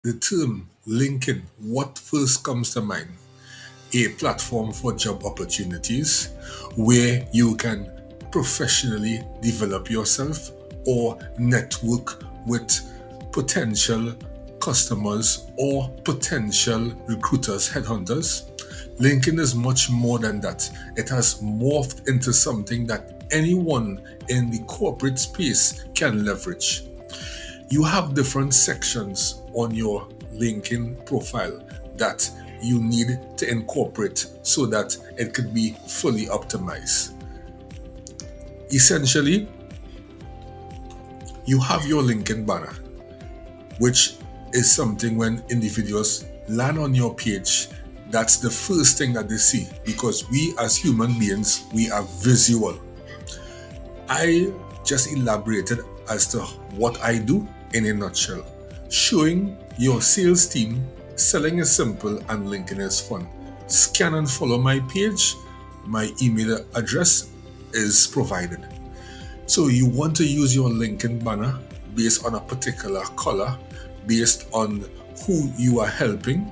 The term LinkedIn, what first comes to mind? A platform for job opportunities where you can professionally develop yourself or network with potential customers or potential recruiters, headhunters. LinkedIn is much more than that. It has morphed into something that anyone in the corporate space can leverage. You have different sections on your LinkedIn profile that you need to incorporate so that it could be fully optimized. Essentially, you have your LinkedIn banner, which is something when individuals land on your page, that's the first thing that they see because we as human beings, we are visual. I just elaborated as to what I do in a nutshell. Showing your sales team selling is simple and LinkedIn is fun. Scan and follow my page. My email address is provided. So you want to use your LinkedIn banner based on a particular color, based on who you are helping.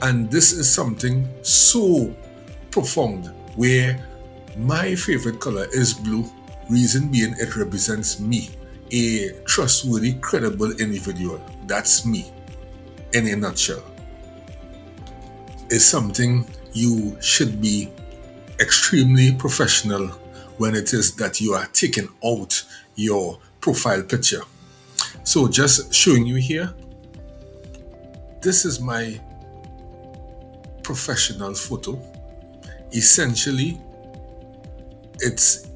And this is something so profound where my favorite color is blue, reason being it represents me, a trustworthy, credible individual. That's me in a nutshell. It's something you should be extremely professional when it is that you are taking out your profile picture. So just showing you here, this is my professional photo. Essentially, it's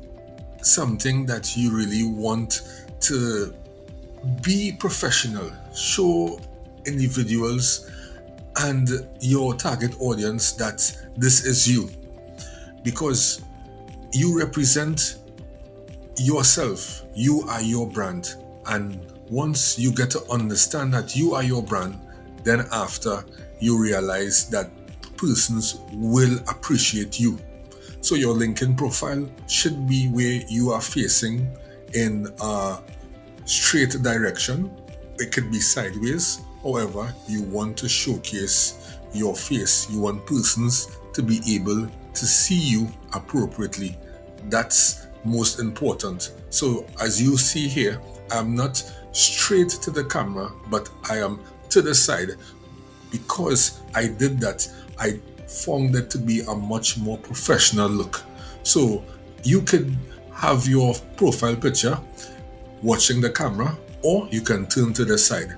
something that you really want to be professional, show individuals and your target audience that this is you because you represent yourself, you are your brand. And once you get to understand that you are your brand, then after you realize that persons will appreciate you. So your LinkedIn profile should be where you are facing in a straight direction. It could be sideways. However, you want to showcase your face. You want persons to be able to see you appropriately. That's most important. So as you see here, I'm not straight to the camera, but I am to the side. Because I did that, I found it to be a much more professional look. So you could have your profile picture watching the camera, or you can turn to the side.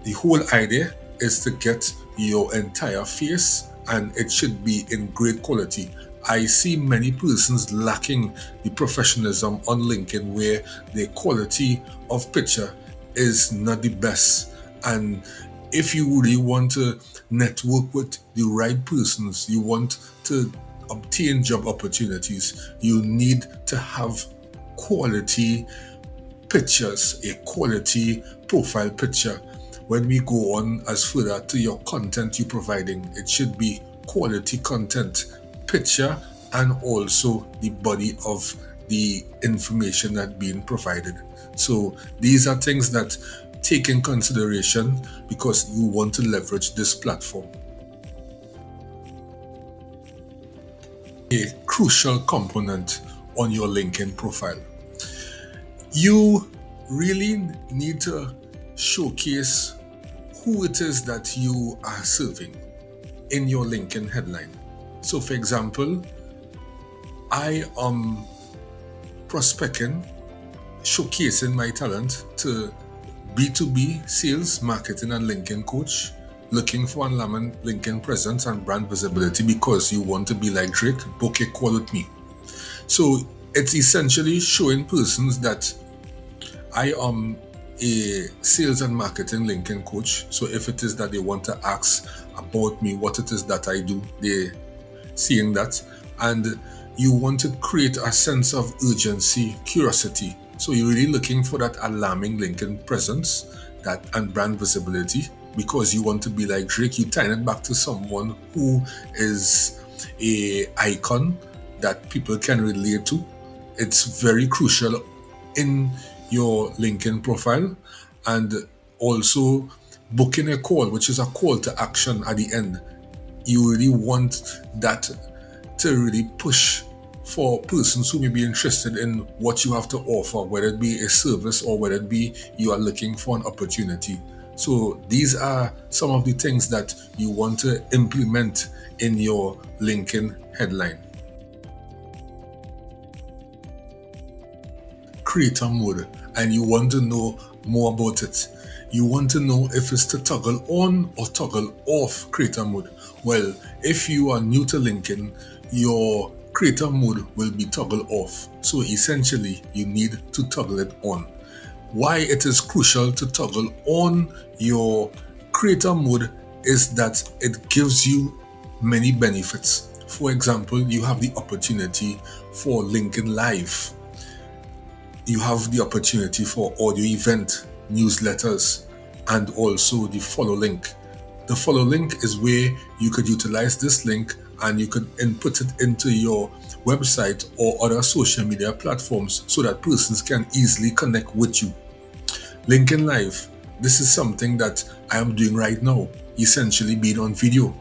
The whole idea is to get your entire face and it should be in great quality. I see many persons lacking the professionalism on LinkedIn where the quality of picture is not the best. And if you really want to network with the right persons, you want to obtain job opportunities, you need to have quality pictures, a quality profile picture. When we go on as further to your content you're providing, it should be quality content, picture, and also the body of the information that being provided. So these are things that take in consideration because you want to leverage this platform. A crucial component on your LinkedIn profile. You really need to showcase who it is that you are serving in your LinkedIn headline. So, for example, I am prospecting, showcasing my talent to B2B sales, marketing, and LinkedIn coach, looking for unlimited LinkedIn presence and brand visibility because you want to be like Drake, book a call with me. So, it's essentially showing persons that I am a sales and marketing LinkedIn coach. So if it is that they want to ask about me, what it is that I do, they seeing that. And you want to create a sense of urgency, curiosity. So you're really looking for that alarming LinkedIn presence that and brand visibility because you want to be like Drake. You tie it back to someone who is a icon that people can relate to. It's very crucial in your LinkedIn profile and also Booking a call, which is a call to action at the end. You really want that to really push for persons who may be interested in what you have to offer, whether it be a service or whether it be you are looking for an opportunity. So these are some of the things that you want to implement in your LinkedIn headline. Creator mode, and you want to know more about it. You want to know if it's to toggle on or toggle off creator mode. Well, if you are new to LinkedIn, your creator mode will be toggle off. So essentially, you need to toggle it on. Why it is crucial to toggle on your creator mode is that it gives you many benefits. For example, you have the opportunity for LinkedIn Live. You have the opportunity for audio event, newsletters, and also the follow link. The follow link is where you could utilize this link and you could input it into your website or other social media platforms so that persons can easily connect with you. LinkedIn Live, this is something that I am doing right now, essentially being on video.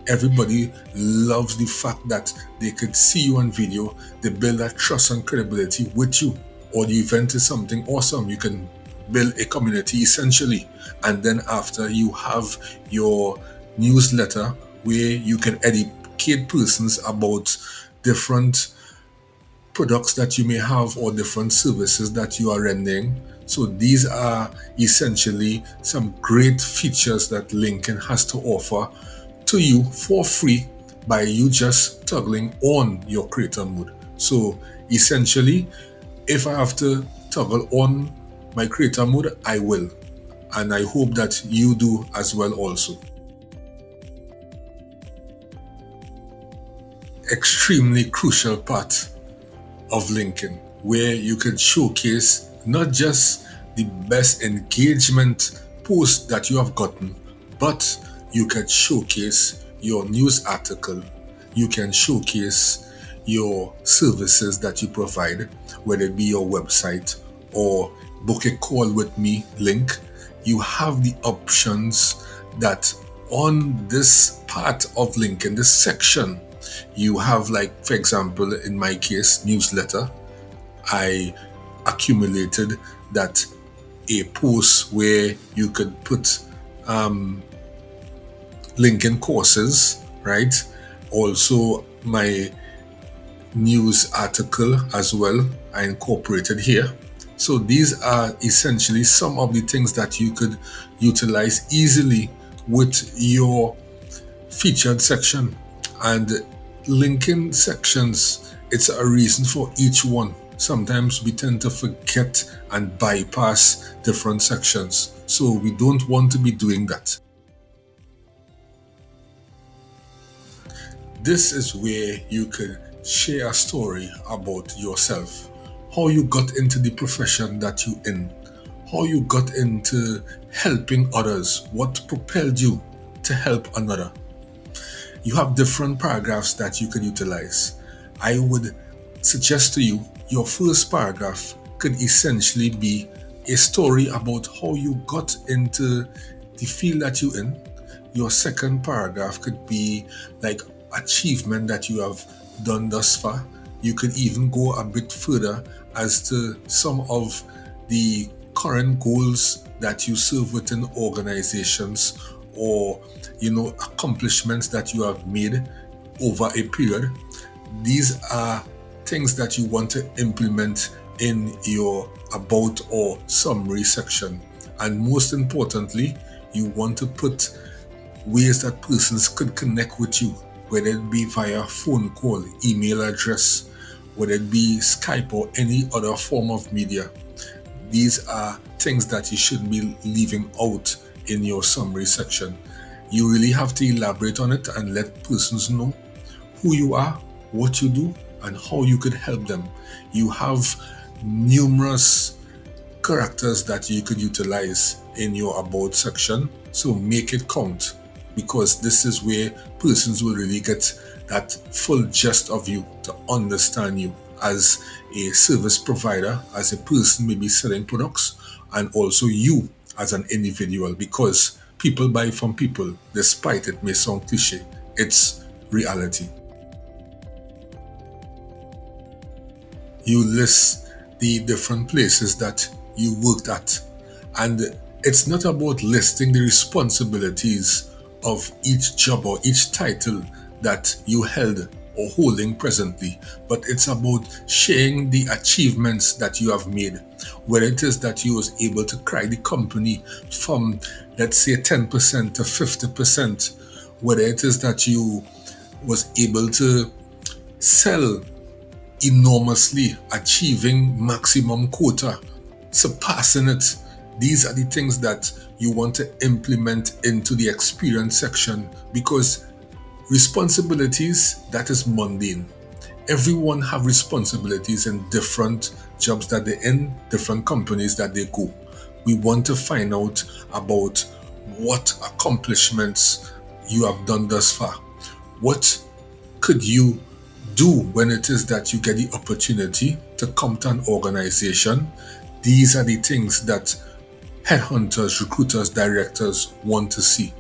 Everybody loves the fact that they could see you on video. They build that trust and credibility with you. Or the event is something awesome. You can build a community essentially. And then after you have your newsletter where you can educate persons about different products that you may have or different services that you are rendering. So these are essentially some great features that LinkedIn has to offer to you for free by you just toggling on your creator mode. So essentially, if I have to toggle on my creator mode, I will. And I hope that you do as well also. Extremely crucial part of LinkedIn, where you can showcase not just the best engagement post that you have gotten, but you can showcase your news article, you can showcase your services that you provide, whether it be your website or book a call with me link. You have the options that on this part of LinkedIn, this section, you have, like, for example, in my case, newsletter. I accumulated that a post where you could put LinkedIn courses, right? Also, my news article as well, I incorporated here. So these are essentially some of the things that you could utilize easily with your featured section. And LinkedIn sections, it's a reason for each one. Sometimes we tend to forget and bypass different sections. So we don't want to be doing that. This is where you could share a story about yourself, how you got into the profession that you're in, how you got into helping others, what propelled you to help another. You have different paragraphs that you could utilize. I would suggest to you your first paragraph could essentially be a story about how you got into the field that you're in. Your second paragraph could be like achievement that you have done thus far. You could even go a bit further as to some of the current goals that you serve within organizations, or accomplishments that you have made over a period. These are things that you want to implement in your about or summary section. And most importantly, you want to put ways that persons could connect with you, whether it be via phone call, email address, whether it be Skype or any other form of media. These are things that you shouldn't be leaving out in your summary section. You really have to elaborate on it and let persons know who you are, what you do, and how you could help them. You have numerous characters that you could utilize in your about section, so make it count, because this is where persons will really get that full gist of you, to understand you as a service provider, as a person maybe selling products, and also you as an individual, because People buy from people, despite it may sound cliche. It's reality. You list the different places that you worked at. And it's not about listing the responsibilities of each job or each title that you held or holding presently, but it's about sharing the achievements that you have made. Whether it is that you was able to carry the company from, let's say, 10% to 50%, whether it is that you was able to sell enormously, achieving maximum quota, surpassing it. These are the things that you want to implement into the experience section, because responsibilities, that is mundane. Everyone have responsibilities in different jobs that they're in, different companies that they go. We want to find out about what accomplishments you have done thus far. What could you do when it is that you get the opportunity to come to an organization? These are the things that headhunters, recruiters, directors want to see.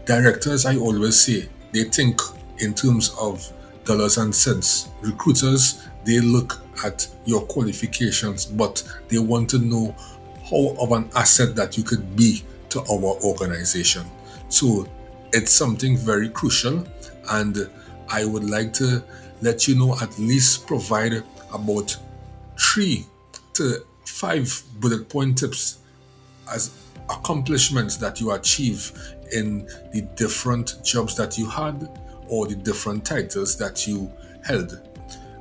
Directors, I always say, they think in terms of dollars and cents. Recruiters, they look at your qualifications, but they want to know how of an asset that you could be to our organization. So it's something very crucial, and I would like to let you know, at least provide about 3 to 5 bullet point tips as accomplishments that you achieve in the different jobs that you had or the different titles that you held.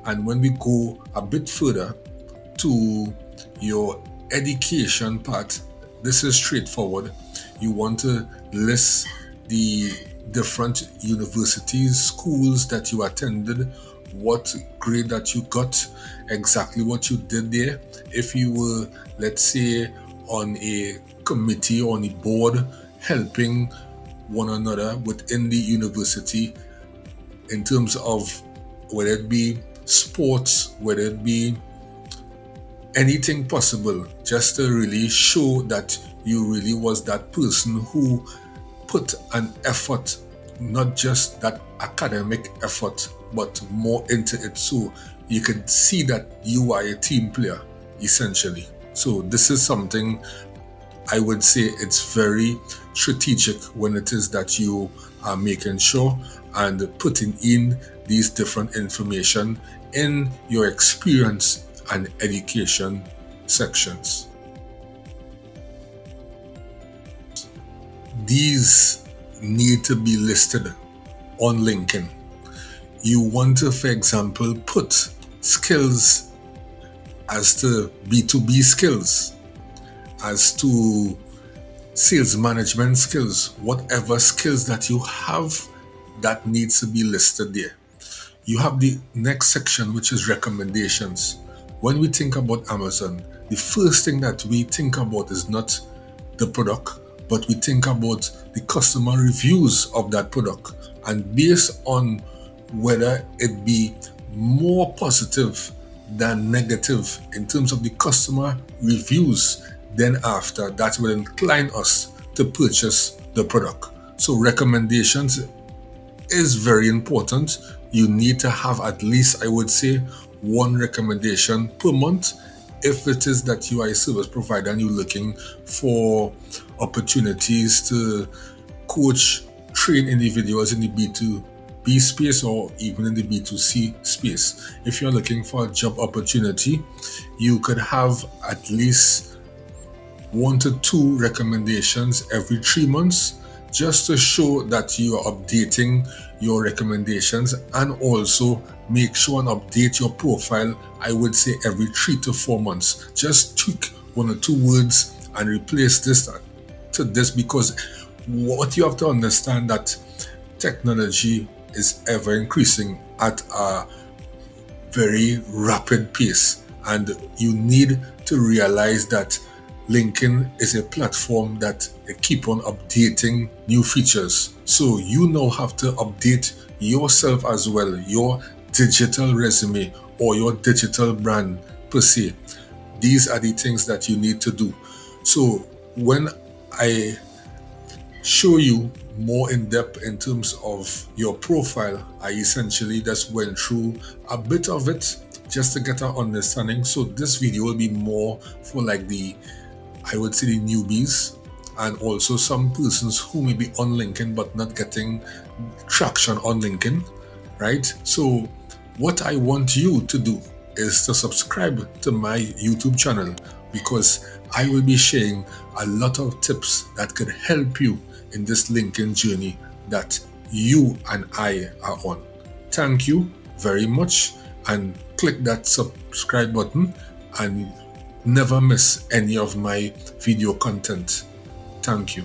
And when we go a bit further to your education part, this is straightforward. You want to list the different universities, schools that you attended, what grade that you got, exactly what you did there. If you were, let's say, on a committee, on a board, helping one another within the university in terms of whether it be sports, whether it be anything possible, just to really show that you really was that person who put an effort, not just that academic effort, but more into it, so you could see that you are a team player, essentially. So this is something I would say it's very strategic when it is that you are making sure and putting in these different information in your experience and education sections. These need to be listed on LinkedIn. You want to, for example, put skills as to B2B skills, as to sales management skills, whatever skills that you have, that needs to be listed there. You have the next section, which is recommendations. When we think about Amazon, the first thing that we think about is not the product, but we think about the customer reviews of that product. And based on whether it be more positive than negative in terms of the customer reviews, then after that will incline us to purchase the product. So recommendations is very important. You need to have at least, I would say, one recommendation per month. If it is that you are a service provider and you're looking for opportunities to coach, train individuals in the B2B space or even in the B2C space. If you're looking for a job opportunity, you could have at least 1 to 2 recommendations every 3 months, just to show that you are updating your recommendations, and also make sure and update your profile, I would say every 3 to 4 months. Just tweak 1 or 2 words and replace this to this, because what you have to understand that technology is ever increasing at a very rapid pace, and you need to realize that LinkedIn is a platform that keep on updating new features. So you now have to update yourself as well, your digital resume or your digital brand per se. These are the things that you need to do. So when I show you more in depth in terms of your profile. I essentially just went through a bit of it just to get an understanding. So this video will be more for like I would say the newbies, and also some persons who may be on LinkedIn but not getting traction on LinkedIn, right? So what I want you to do is to subscribe to my YouTube channel, because I will be sharing a lot of tips that could help you in this LinkedIn journey that you and I are on. Thank you very much, and click that subscribe button and never miss any of my video content. Thank you.